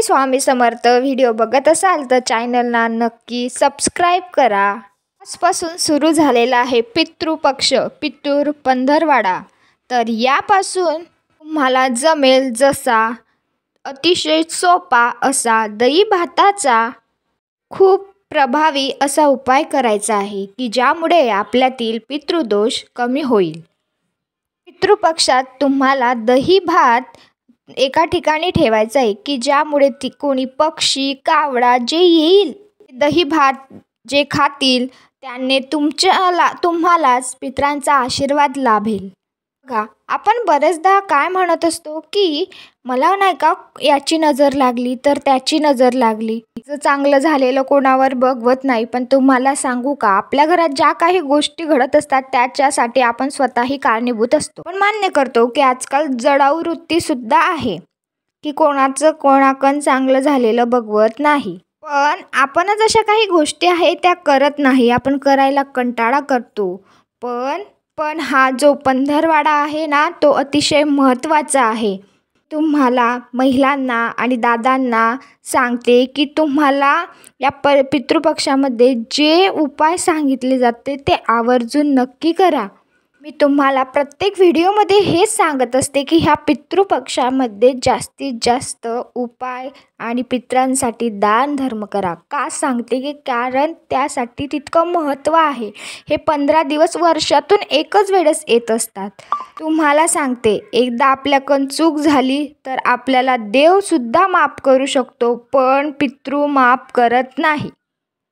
Swami Samarth. Video बघत असाल तर चॅनलला नक्की सबस्क्राईब करा. आजपासून सुरू झालेला आहे पितृपक्ष, पितृ पंधरवाडा. तर यापासून तुम्हाला जमेल जसा अतिशय सोपा असा दही भाताचा खूप प्रभावी असा उपाय करायचा आहे की ज्यामुळे आपल्यातील पितृदोष कमी होईल. पितृपक्षात तुम्हाला दही भात एका ठिकाणी ठेवायचं आहे की ज्यामुळे कोणी पक्षी कावळा जे येईल दही भात जे खातील त्याने तुम्हालाच पितरांचा आशीर्वाद लाभेल. बघा, आपण बरेचदा काय म्हणत असतो की मला नाही का याची नजर लागली तर त्याची नजर लागली, चांगलं झालेलं कोणावर बघवत नाही. पण तुम्हाला सांगू का, आपल्या घरात ज्या काही गोष्टी घडत असतात त्याच्यासाठी आपण स्वतःही कारणीभूत असतो. पण मान्य करतो की आजकाल जडाऊ वृत्तीसुद्धा आहे की कोणाकडं चांगलं झालेलं बघवत नाही. पण आपणच अशा काही गोष्टी आहेत त्या करत नाही, आपण करायला कंटाळा करतो. पण हा जो पंधरवाडा आहे ना तो अतिशय महत्त्वाचा आहे. तुम्हाला महिलांना आणि दादांना सांगते की तुम्हाला या पितृपक्षामध्ये जे उपाय सांगितले जाते ते आवर्जून नक्की करा. मी तुम्हाला प्रत्येक व्हिडिओमध्ये हेच सांगत असते की ह्या पितृपक्षामध्ये जास्तीत जास्त उपाय आणि पितरांसाठी दान धर्म करा. का सांगते की कारण त्यासाठी तितकं महत्त्व आहे. हे 15 दिवस वर्षातून एकच वेळेस येत असतात. तुम्हाला सांगते, एकदा आपल्याकडून चूक झाली तर आपल्याला देवसुद्धा माफ करू शकतो, पण पितृ माफ करत नाही.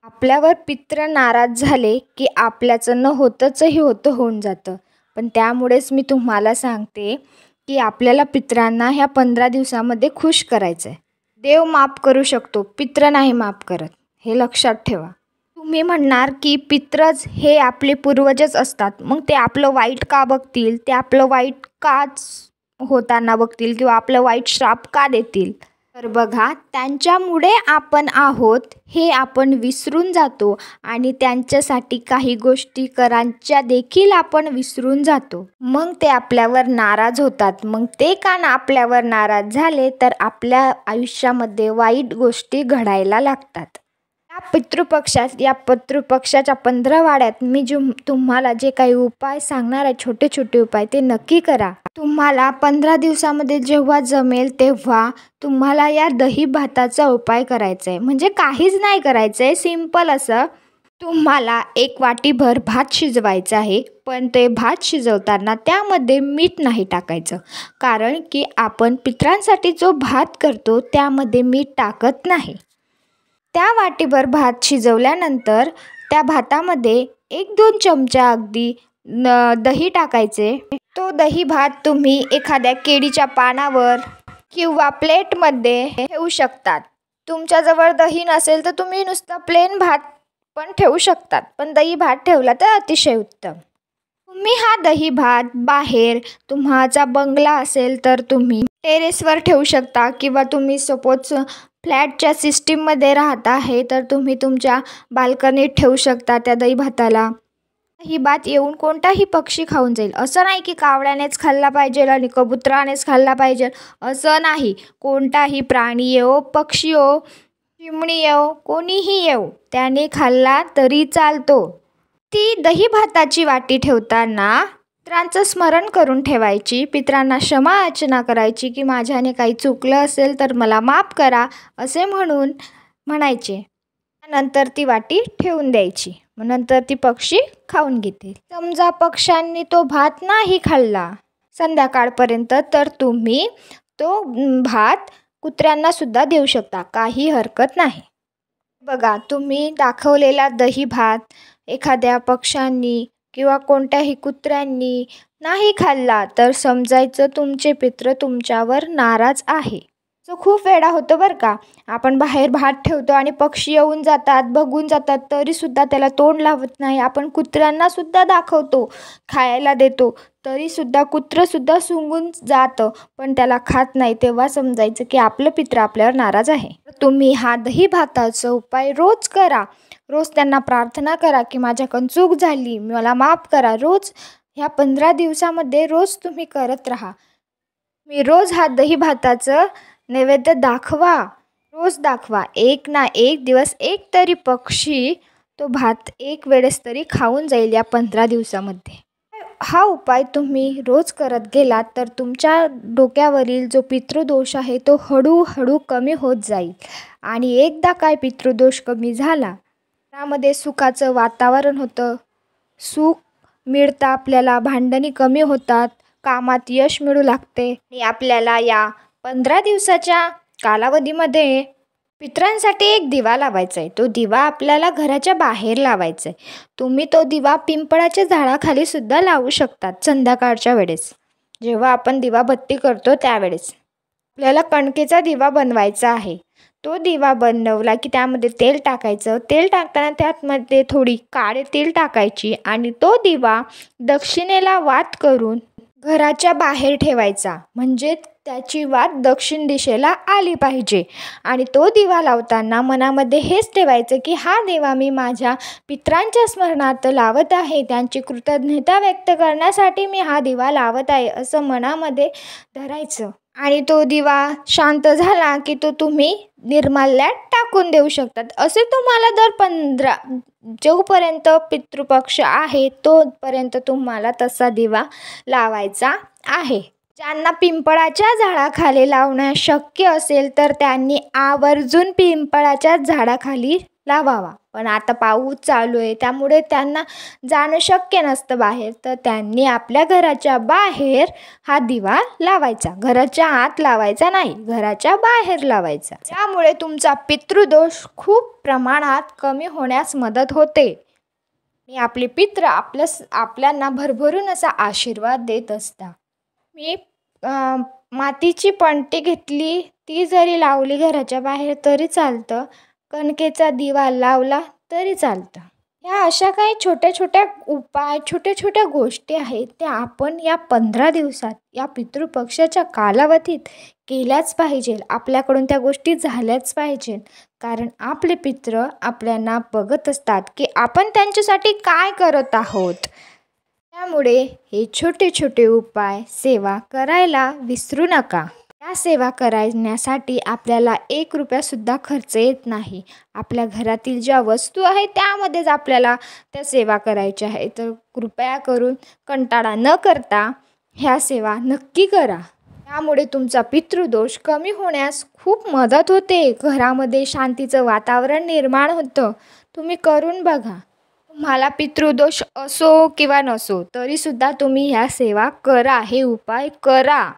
आपल्यावर पित्र नाराज झाले की आपल्याचं न होतंचही होऊन जातं. पण त्यामुळेच मी तुम्हाला सांगते की आपल्याला पितरांना ह्या 15 दिवसामध्ये खुश करायचं आहे. देव माफ करू शकतो, पित्र नाही माफ करत, हे लक्षात ठेवा. तुम्ही म्हणणार की पित्रच हे आपले पूर्वजच असतात, मग ते आपलं वाईट का बघतील, ते आपलं वाईट काच होताना बघतील किंवा आपलं वाईट श्राप का देतील. तर बघा, त्यांच्यामुळे आपण आहोत हे आपण विसरून जातो आणि त्यांच्यासाठी काही गोष्टी करायच्या देखील आपण विसरून जातो. मग ते आपल्यावर नाराज होतात. मग ते का आपल्यावर नाराज झाले तर आपल्या आयुष्यामध्ये वाईट गोष्टी घडायला लागतात. या पितृपक्षाच्या पंधरवाड्यात मी तुम्हाला जे काही उपाय सांगणार आहे, छोटे छोटे उपाय, ते नक्की करा. तुम्हाला 15 दिवसामध्ये जेव्हा जमेल तेव्हा तुम्हाला या दही भाताचा उपाय करायचा आहे. म्हणजे काहीच नाही करायचं आहे, सिंपल असं तुम्हाला 1 वाटीभर भात शिजवायचं आहे. पण ते भात शिजवताना त्यामध्ये मीठ नाही टाकायचं, कारण की आपण पितरांसाठी जो भात करतो त्यामध्ये मीठ टाकत नाही. त्या वाटीभर भात शिजवल्यानंतर त्या भातामध्ये 1-2 चमचा अगदी दही टाकायचे. तो दही भात तुम्ही एखाद्या केळीच्या पानावर किंवा प्लेटमध्ये ठेवू शकतात. तुमच्याजवळ दही नसेल तर तुम्ही नुसतं प्लेन भात पण ठेवू शकतात, पण दही भात ठेवला तर अतिशय उत्तम. तुम्ही हा दही भात बाहेर, तुमचा बंगला असेल तर तुम्ही टेरेसवर ठेवू शकता किंवा तुम्ही सपोज फ्लॅटच्या सिस्टीममध्ये राहत आहे तर तुम्ही तुमच्या बाल्कनीत ठेवू शकता त्या दही भाताला. ही भात येऊन कोणताही पक्षी खाऊन जाईल, असं नाही की कावळ्यानेच खाल्ला पाहिजे आणि कबुतरानेच खाल्ला पाहिजे, असं नाही. कोणताही प्राणी येवो, पक्षी येवो, चिमणी येवो, कोणीही येवो, त्याने खाल्ला तरी चालतो. ती दही भाताची वाटी ठेवताना पितरांचं स्मरण करून ठेवायची. पितरांना क्षमा याचना करायची की माझ्याने काही चुकलं असेल तर मला माफ करा असे म्हणायचे. नंतर ती वाटी ठेवून द्यायची. मग नंतर ती पक्षी खाऊन घेतील. समजा पक्ष्यांनी तो भात नाही खाल्ला संध्याकाळपर्यंत तर तुम्ही तो भात कुत्र्यांना सुद्धा देऊ शकता, काही हरकत नाही. बघा, तुम्ही दाखवलेला दही भात एखाद्या पक्ष्यांनी किंवा कोणत्याही कुत्र्यांनी नाही खाल्ला तर समजायचं तुमचे पित्र तुमच्यावर नाराज आहे. सो खूप वेळा होतं बरं का, आपण बाहेर भात ठेवतो आणि पक्षी येऊन जातात, बघून जातात, तरीसुद्धा त्याला तोंड लावत नाही. आपण कुत्र्यांनासुद्धा दाखवतो, खायला देतो, तरीसुद्धा कुत्रंसुद्धा सुंगून जातं पण त्याला खात नाही. तेव्हा समजायचं की आपलं पित्र आपल्यावर नाराज आहे. तुम्ही हा दही भाताचा उपाय रोज करा. रोज त्यांना प्रार्थना करा की माझ्याकडून चूक झाली, मला माफ करा. रोज ह्या 15 दिवसामध्ये रोज तुम्ही करत राहा. मी रोज हा दही भाताचं नैवेद्य दाखवा. रोज दाखवा. एक ना एक दिवस एक तरी पक्षी तो भात एक वेळेस तरी खाऊन जाईल या 15 दिवसामध्ये. हा उपाय तुम्ही रोज करत गेलात तर तुमच्या डोक्यावरील जो पितृदोष आहे तो हळूहळू कमी होत जाईल. आणि एकदा काय पितृदोष कमी झाला, त्यामध्ये सुखाचं वातावरण होतं. सुख मिळतं आपल्याला, भांडणी कमी होतात, कामात यश मिळू लागते. आणि आपल्याला या 15 दिवसाच्या कालावधीमध्ये पितरांसाठी एक दिवा लावायचा आहे. तो दिवा आपल्याला घराच्या बाहेर लावायचा आहे. तुम्ही तो दिवा पिंपळाच्या झाडाखाली सुद्धा लावू शकतात संध्याकाळच्या वेळेस. जेव्हा आपण दिवाबत्ती करतो त्यावेळेस आपल्याला कणकेचा दिवा बनवायचा आहे. तो दिवा बनवला की त्यामध्ये तेल टाकायचं. तेल टाकताना त्यामध्ये थोडी काळे तेल टाकायची आणि तो दिवा दक्षिणेला वात करून घराच्या बाहेर ठेवायचा. म्हणजे त्याची वात दक्षिण दिशेला आली पाहिजे. आणि तो दिवा लावताना मनामध्ये हेच ठेवायचं की हा दिवा मी माझ्या पितरांच्या स्मरणार्थ लावत आहे, त्यांची कृतज्ञता व्यक्त करण्यासाठी मी हा दिवा लावत आहे असं मनामध्ये धरायचं. आणि तो दिवा शांत झाला की तो तुम्ही निर्माल्यात टाकून देऊ शकतात. असे तुम्हाला दर जोपर्यंत पितृपक्ष आहे तोपर्यंत तुम्हाला तसा दिवा लावायचा आहे. ज्यांना पिंपळाच्या झाडाखाली लावणं शक्य असेल तर त्यांनी आवर्जून पिंपळाच्या झाडाखाली लावावा. पण आता पाऊस चालू आहे त्यामुळे त्यांना जाणं शक्य नसतं बाहेर, तर त्यांनी आपल्या घराच्या बाहेर हा दिवा लावायचा. घराच्या आत लावायचा नाही, घराच्या बाहेर लावायचा. त्यामुळे तुमचा पितृदोष खूप प्रमाणात कमी होण्यास मदत होते आणि आपले पितृ आपल्यांना भरभरून असा आशीर्वाद देत असतात. मी मातीची पणती घेतली, ती जरी लावली घराच्या बाहेर तरी चालतं. कणकेचा दिवा लावला तरी चालतं. ह्या अशा काही छोट्या छोट्या उपाय, छोट्या छोट्या गोष्टी आहेत त्या आपण या 15 दिवसात या पितृपक्षाच्या कालावधीत केल्याच पाहिजे. आपल्याकडून त्या गोष्टी झाल्याच पाहिजे. कारण आपले पितृ आपल्याला बघत असतात की आपण त्यांच्यासाठी काय करत आहोत. त्यामुळे हे छोटे छोटे उपाय सेवा करायला विसरू नका. या सेवा करण्यासाठी आपल्याला 1 रुपयासुद्धा खर्च येत नाही. आपल्या घरातील ज्या वस्तू आहेत त्यामध्येच आपल्याला त्या सेवा करायच्या आहे. तर कृपया करून कंटाळा न करता ह्या सेवा नक्की करा. त्यामुळे तुमचा पितृदोष कमी होण्यास खूप मदत होते. घरामध्ये शांतीचं वातावरण निर्माण होतं. तुम्ही करून बघा. तुम्हाला पितृदोष असो किंवा नसो तरीसुद्धा तुम्ही ह्या सेवा करा, हे उपाय करा.